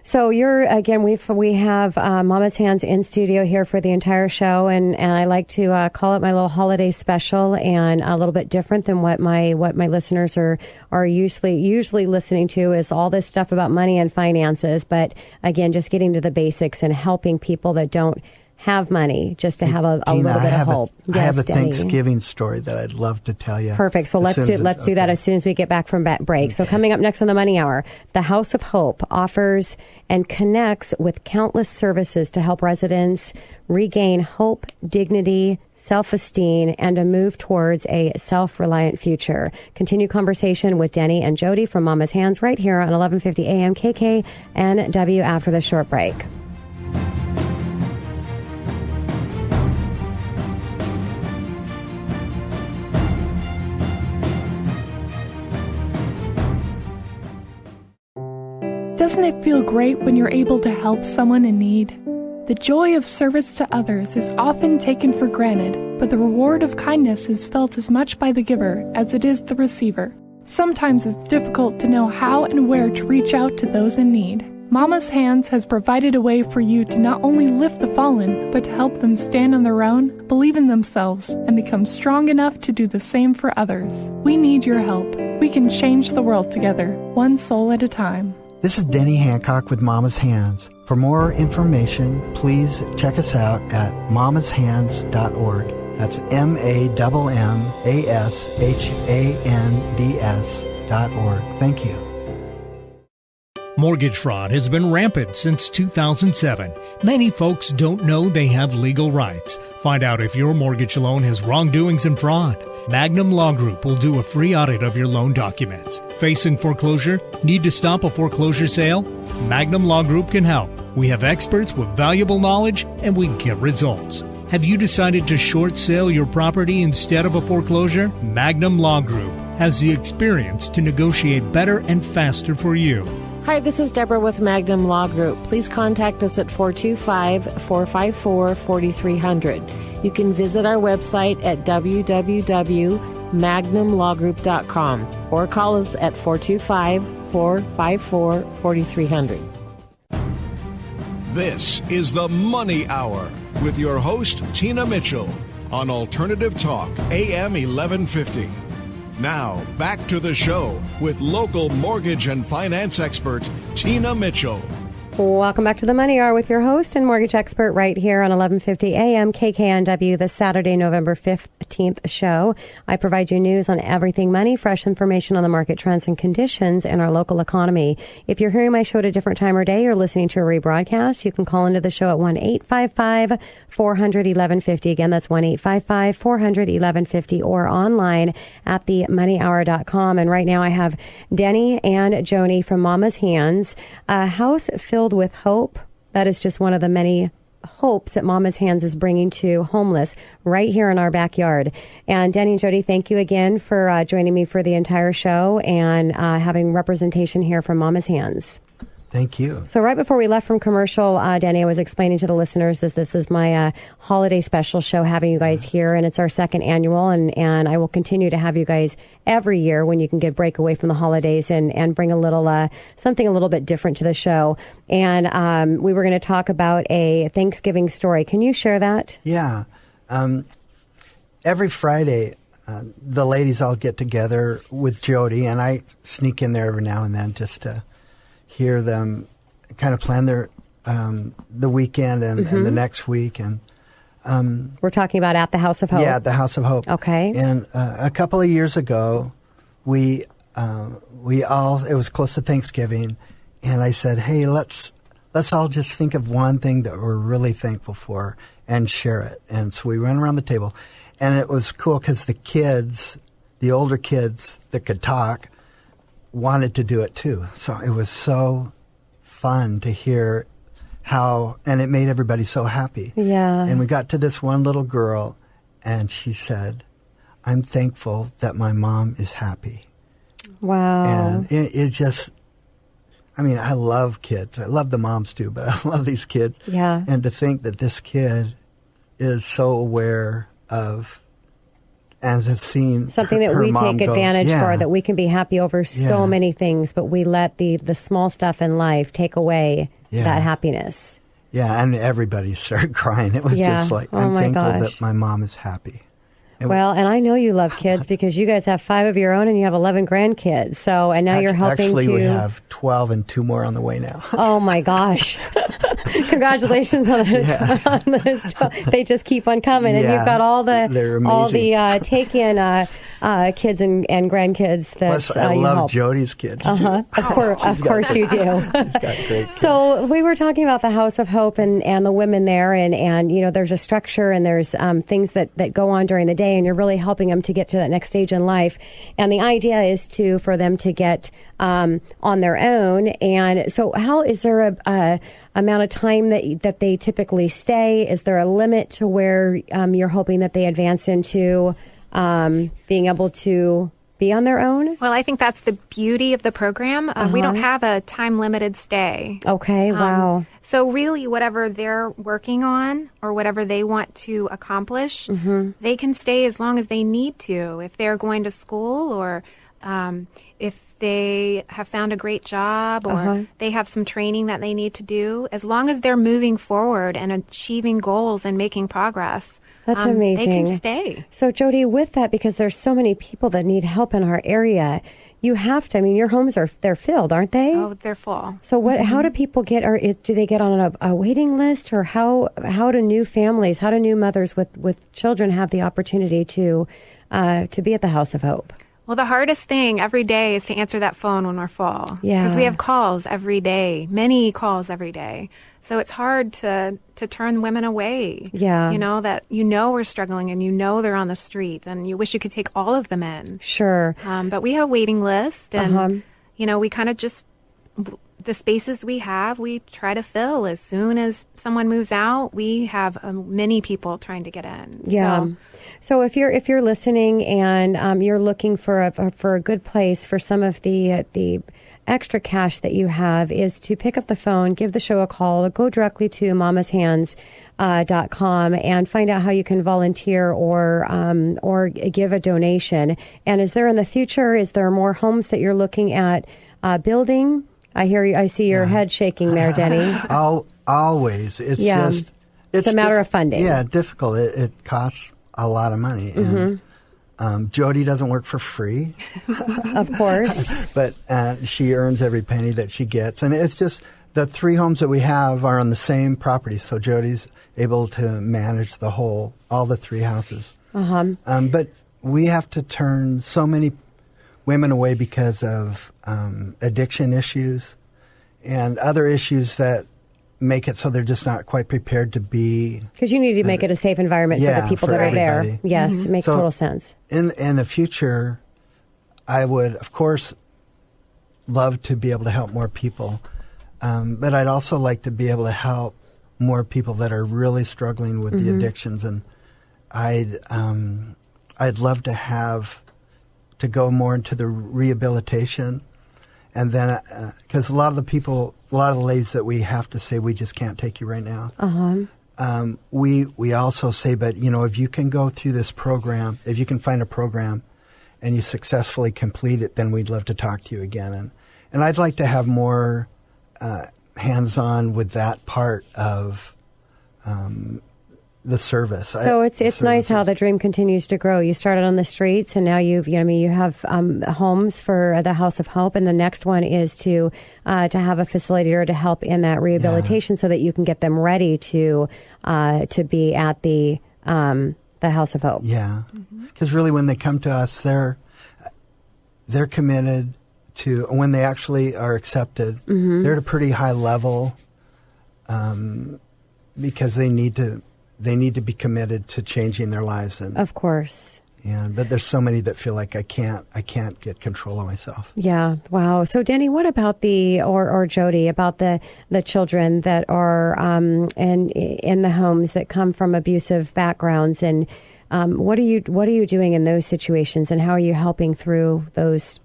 B: So we have Mama's Hands in studio here for the entire show, and I like to call it my little holiday special, and a little bit different than what my listeners are usually listening to is all this stuff about money and finances. But again, just getting to the basics and helping people that don't have money, just to have a little bit of hope.
F: I have a Thanksgiving story that I'd love to tell you.
B: Perfect. So let's do that as soon as we get back from break. So coming up next on the Money Hour, the House of Hope offers and connects with countless services to help residents regain hope, dignity, self-esteem, and a move towards a self-reliant future. Continue conversation with Denny and Jodie from Mama's Hands right here on 1150 AM KKNW after the short break.
E: Doesn't it feel great when you're able to help someone in need? The joy of service to others is often taken for granted, but the reward of kindness is felt as much by the giver as it is the receiver. Sometimes it's difficult to know how and where to reach out to those in need. Mama's Hands has provided a way for you to not only lift the fallen, but to help them stand on their own, believe in themselves, and become strong enough to do the same for others. We need your help. We can change the world together, one soul at a time.
F: This is Denny Hancock with Mama's Hands. For more information, please check us out at mamashands.org. That's MAMMASHANDS.org. Thank you.
C: Mortgage fraud has been rampant since 2007. Many folks don't know they have legal rights. Find out if your mortgage loan has wrongdoings and fraud. Magnum Law Group will do a free audit of your loan documents. Facing foreclosure? Need to stop a foreclosure sale? Magnum Law Group can help. We have experts with valuable knowledge, and we get results. Have you decided to short sale your property instead of a foreclosure? Magnum Law Group has the experience to negotiate better and faster for you.
D: Hi, this is Deborah with Magnum Law Group. Please contact us at 425-454-4300. You can visit our website at www.magnumlawgroup.com or call us at 425-454-4300.
A: This is the Money Hour with your host, Tina Mitchell, on Alternative Talk, AM 1150. Now, back to the show with local mortgage and finance expert, Tina Mitchell.
B: Welcome back to the Money Hour with your host and mortgage expert right here on 1150 AM KKNW, the Saturday, November 15th show. I provide you news on everything money, fresh information on the market trends and conditions in our local economy. If you're hearing my show at a different time or day or listening to a rebroadcast, you can call into the show at 1-855-400-1150. Again, that's 1-855-400-1150 or online at themoneyhour.com. And right now I have Denny and Jodie from Mama's Hands, a house filled with hope. That is just one of the many hopes that Mama's Hands is bringing to homeless right here in our backyard. And Denny and Jodie, thank you again for joining me for the entire show and having representation here from Mama's Hands.
F: Thank you.
B: So right before we left from commercial, Denny, I was explaining to the listeners this is my holiday special show having you guys here, and it's our second annual, and I will continue to have you guys every year when you can get break away from the holidays and bring a little something a little bit different to the show. And we were going to talk about a Thanksgiving story. Can you share that?
F: Yeah. Every Friday, the ladies all get together with Jodie, and I sneak in there every now and then just to hear them kind of plan their the weekend and the next week. And
B: we're talking about at the House of Hope.
F: Yeah, at the House of Hope.
B: Okay.
F: And a couple of years ago, we all, it was close to Thanksgiving, and I said, hey, let's all just think of one thing that we're really thankful for and share it. And so we went around the table, and it was cool because the kids, the older kids that could talk, wanted to do it too. So it was so fun to hear how, and it made everybody so happy.
B: Yeah.
F: And we got to this one little girl, and she said, I'm thankful that my mom is happy.
B: Wow.
F: And it just, I mean, I love kids. I love the moms too, but I love these kids.
B: Yeah.
F: And to think that this kid is so aware of, and has seen
B: something that we take advantage for, that we can be happy over so many things, but we let the small stuff in life take away that happiness.
F: Yeah, and everybody started crying. It was just like, I'm thankful that my mom is happy.
B: Well, and I know you love kids because you guys have 5 of your own and you have 11 grandkids. So, and now you're helping
F: Actually, we have 12 and 2 more on the way now.
B: Oh my gosh. Congratulations on the they just keep on coming, and you've got all the take-in kids and grandkids that
F: Plus, I love Jodie's kids.
B: Of course you do.
F: She's got great kids.
B: So we were talking about the House of Hope and the women there, and you know, there's a structure and there's things that go on during the day, and you're really helping them to get to that next stage in life. And the idea is for them to get on their own. And so, how is there a amount of time that they typically stay? Is there a limit to where you're hoping that they advance into being able to be on their own?
G: Well, I think that's the beauty of the program. We don't have a time-limited stay.
B: Okay, wow.
G: So really, whatever they're working on or whatever they want to accomplish, they can stay as long as they need to. If they're going to school or if they have found a great job, or they have some training that they need to do, as long as they're moving forward and achieving goals and making progress,
B: that's amazing.
G: They can stay.
B: So, Jodie, with that, because there's so many people that need help in our area, you have to. I mean, your homes they're filled, aren't they?
G: Oh, they're full.
B: So, what? How do people get? Or do they get on a waiting list, or how do new families, how do new mothers with children have the opportunity to be at the House of Hope?
G: Well, the hardest thing every day is to answer that phone when we're full.
B: Yeah.
G: Because we have calls every day, many calls every day. So it's hard to turn women away.
B: Yeah.
G: That we're struggling, and they're on the street, and you wish you could take all of them in.
B: Sure.
G: But we have a waiting list, and, we kind of just, the spaces we have, we try to fill. As soon as someone moves out, we have many people trying to get in.
B: Yeah. So if you're listening and you're looking for a good place for some of the extra cash that you have, is to pick up the phone, give the show a call, or go directly to mamashands.com and find out how you can volunteer or give a donation. And is there in the future, is there more homes that you're looking at building? I see your head shaking there, Denny.
F: Always. It's just...
B: It's a matter of funding.
F: Yeah, difficult. It costs a lot of money. And Jodie doesn't work for free.
B: Of course.
F: But she earns every penny that she gets. And it's just the 3 homes that we have are on the same property. So Jodie's able to manage all the 3 houses. But we have to turn so many women away because of addiction issues and other issues that make it so they're just not quite prepared to be.
B: Because you need to make it a safe environment for the people that are there. Yes, it makes total sense.
F: In the future, I would, of course, love to be able to help more people. But I'd also like to be able to help more people that are really struggling with the addictions. And I'd love to go more into the rehabilitation. And then, because a lot of the ladies that we have to say, we just can't take you right now. We also say, but, if you can go through this program, if you can find a program and you successfully complete it, then we'd love to talk to you again. And I'd like to have more hands-on with that part of the service.
B: So it's nice how the dream continues to grow. You started on the streets, and now you have homes for the House of Hope, and the next one is to have a facilitator to help in that rehabilitation, so that you can get them ready to be at the House of Hope.
F: Yeah, because really, when they come to us, they're committed to, when they actually are accepted, they're at a pretty high level because they need to be committed to changing their lives. And
B: of course.
F: But there's so many that feel like I can't get control of myself.
B: Yeah. Wow. So Denny, what about or Jodie, about the children that are in the homes that come from abusive backgrounds, and what are you doing in those situations, and how are you helping through those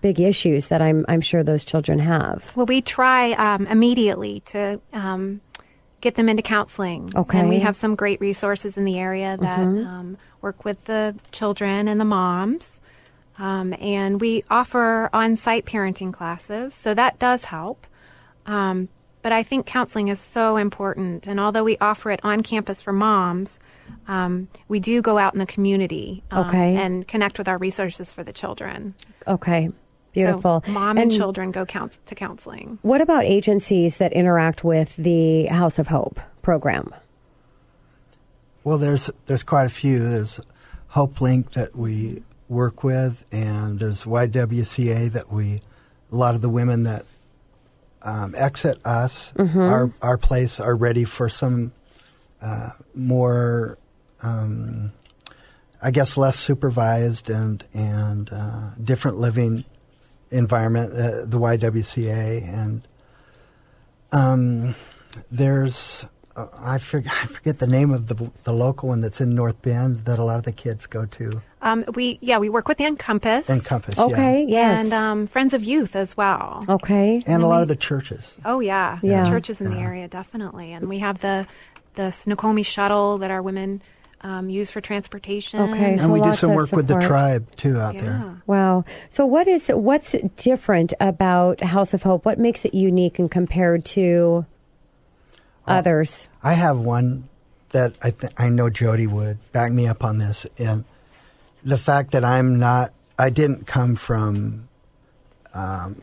B: big issues that I'm sure those children have?
G: Well, we try immediately to get them into counseling.
B: Okay.
G: And we have some great resources in the area that work with the children and the moms. And we offer on-site parenting classes, so that does help. But I think counseling is so important. And although we offer it on campus for moms, we do go out in the community and connect with our resources for the children.
B: Okay. Beautiful.
G: So mom and children go to counseling.
B: What about agencies that interact with the House of Hope program?
F: Well, there's quite a few. There's Hope Link that we work with, and there's YWCA that a lot of the women that exit us, our place, are ready for some more, I guess, less supervised and different living environment, the YWCA, and there's I forget the name of the local one that's in North Bend that a lot of the kids go to.
G: We work with Encompass.
B: Okay, yes.
G: And Friends of Youth as well.
B: Okay.
F: And a lot of the churches.
G: Oh, yeah. The churches in the area, definitely. And we have the Snoqualmie shuttle that our women use for transportation.
B: Okay, so
F: and we do
B: lots
F: some
B: of
F: work with the
B: support.
F: tribe too out there.
B: Wow. So what's different about House of Hope? What makes it unique and compared to others?
F: I have one that I know Jodie would back me up on this, and the fact that I didn't come from a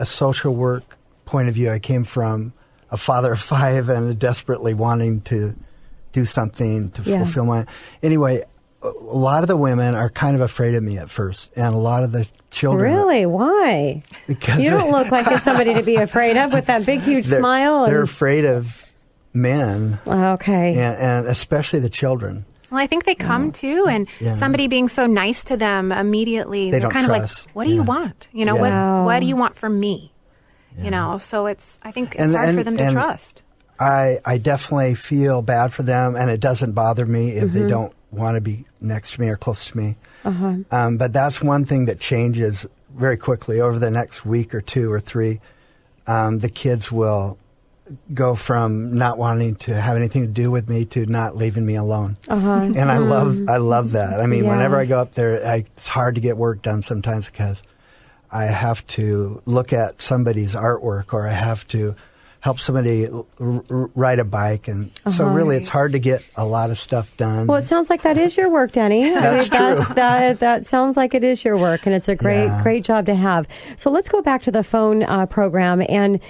F: social work point of view. I came from a father of 5 and desperately wanting to do something to fulfill my... Anyway, a lot of the women are kind of afraid of me at first, and a lot of the children...
B: Really? Why?
F: Because
B: you don't look like you're somebody to be afraid of with that big, huge smile.
F: They're afraid of men.
B: Okay.
F: And especially the children.
G: Well, I think they come too, and somebody being so nice to them immediately, they're kind of like, what do you want? You know, what do you want from me? You know, so I think it's hard for them to trust.
F: I definitely feel bad for them, and it doesn't bother me if they don't want to be next to me or close to me. But that's one thing that changes very quickly over the next week or 2 or 3. The kids will go from not wanting to have anything to do with me to not leaving me alone. And I love that. I mean, whenever I go up there, it's hard to get work done sometimes because I have to look at somebody's artwork, or I have to help somebody ride a bike. And so really it's hard to get a lot of stuff done.
B: Well, it sounds like that is your work, Denny.
F: That's true.
B: That sounds like it is your work, and it's a great job to have. So let's go back to the phone program and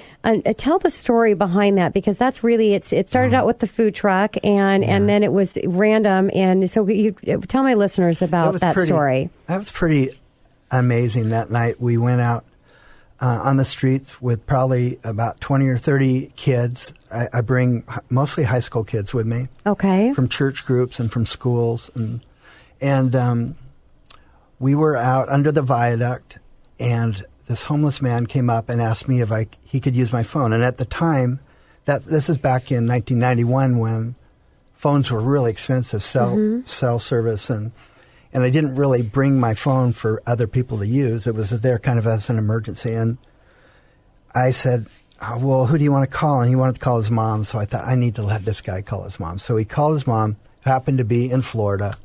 B: tell the story behind that, because that's really, it started out with the food truck, and then it was random. And so you tell my listeners about that story. That
F: was pretty amazing. That night we went out on the streets with probably about 20 or 30 kids. I bring mostly high school kids with me.
B: Okay. From
F: church groups and from schools. And we were out under the viaduct, and this homeless man came up and asked me if he could use my phone. And at the time, this is back in 1991 when phones were really expensive, cell service, and I didn't really bring my phone for other people to use. It was there kind of as an emergency. And I said, well, who do you want to call? And he wanted to call his mom. So I thought, I need to let this guy call his mom. So he called his mom, who happened to be in Florida.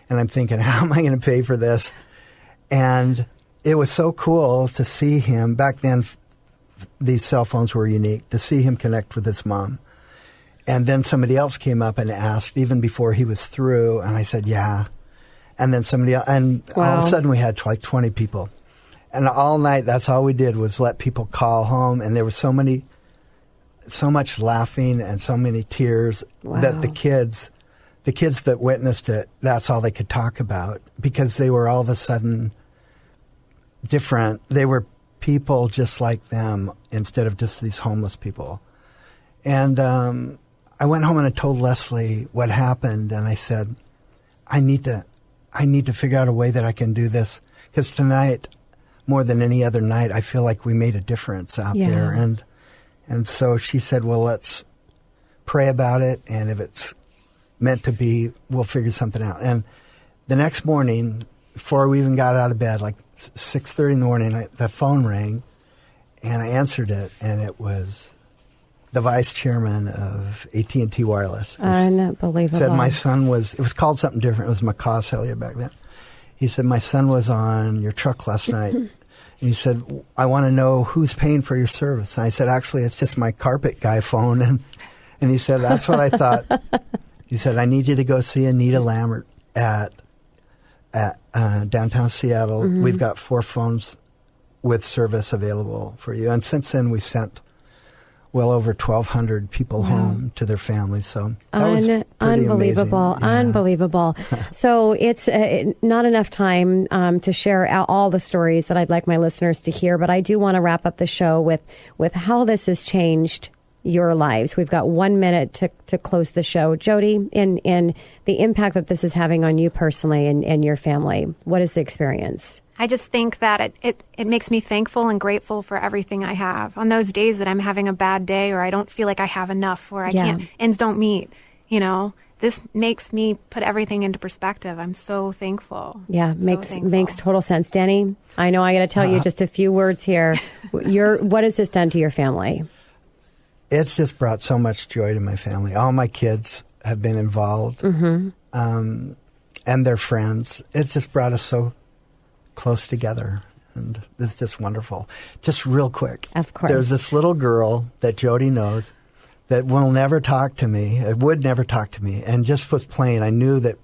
F: And I'm thinking, how am I going to pay for this? And it was so cool to see him. Back then, these cell phones were unique, to see him connect with his mom. And then somebody else came up and asked, even before he was through. And I said, yeah. And then somebody else, and all of a sudden we had like 20 people. And all night, that's all we did was let people call home. And there was so much laughing and so many tears that the kids that witnessed it, that's all they could talk about, because they were all of a sudden different. They were people just like them instead of just these homeless people. And I went home and I told Leslie what happened. And I said, I need to figure out a way that I can do this, because tonight, more than any other night, I feel like we made a difference out there. And so she said, well, let's pray about it, and if it's meant to be, we'll figure something out. And the next morning, before we even got out of bed, like 6:30 in the morning, the phone rang, and I answered it, and it was the vice chairman of AT&T Wireless.
B: Unbelievable.
F: Said my son it was called something different. It was Macaw Cellular back then. He said, my son was on your truck last night. And he said, I want to know who's paying for your service. And I said, actually, it's just my carpet guy phone. And he said, that's what I thought. He said, I need you to go see Anita Lambert at downtown Seattle. We've got 4 phones with service available for you. And since then, we've sent well over 1,200 people home to their families. So that was pretty
B: unbelievable, unbelievable. So it's not enough time to share all the stories that I'd like my listeners to hear, but I do want to wrap up the show with how this has changed your lives. We've got 1 minute to close the show. Jodie, in the impact that this is having on you personally and your family, what is the experience?
G: I just think that it makes me thankful and grateful for everything I have. On those days that I'm having a bad day, or I don't feel like I have enough, or ends don't meet, this makes me put everything into perspective. I'm so thankful. Yeah,
B: makes total sense. Denny, I know I got to tell you just a few words here. What has this done to your family?
F: It's just brought so much joy to my family. All my kids have been involved. and their friends. It just brought us so close together. And it's just wonderful. Just real quick.
B: Of course.
F: There's this little girl that Jodie knows that will never talk to me, would never talk to me, and just was playing. I knew that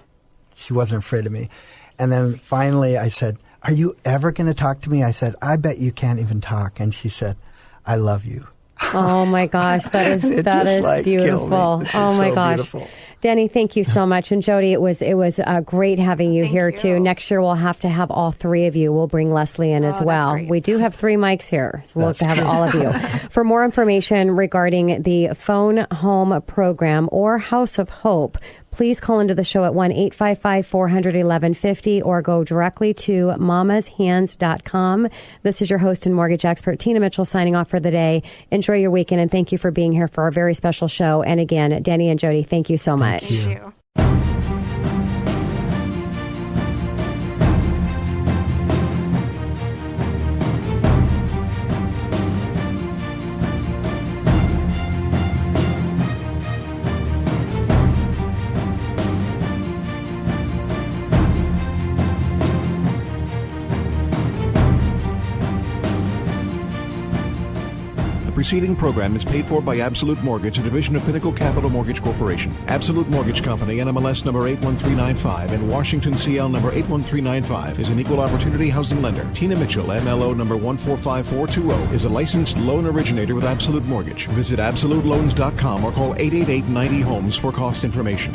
F: she wasn't afraid of me. And then finally I said, are you ever going to talk to me? I said, I bet you can't even talk. And she said, I love you.
B: Oh my gosh, that is beautiful. Oh my gosh. Beautiful. Denny, thank you so much. And Jodie, it was great having you here too. Next year we'll have to have all three of you. We'll bring Leslie in as well. We do have 3 mics here, so we'll have to have all of you. For more information regarding the Phone Home program or House of Hope, please call into the show at 1-855-400-1150 or go directly to mamashands.com. This is your host and mortgage expert, Tina Mitchell, signing off for the day. Enjoy your weekend, and thank you for being here for our very special show. And again, Denny and Jodie, thank you so much.
G: Thank you.
A: The preceding program is paid for by Absolute Mortgage, a division of Pinnacle Capital Mortgage Corporation. Absolute Mortgage Company, NMLS number 81395 and Washington CL number 81395 is an equal opportunity housing lender. Tina Mitchell, MLO number 1454420, is a licensed loan originator with Absolute Mortgage. Visit AbsoluteLoans.com or call 888-90-HOMES for cost information.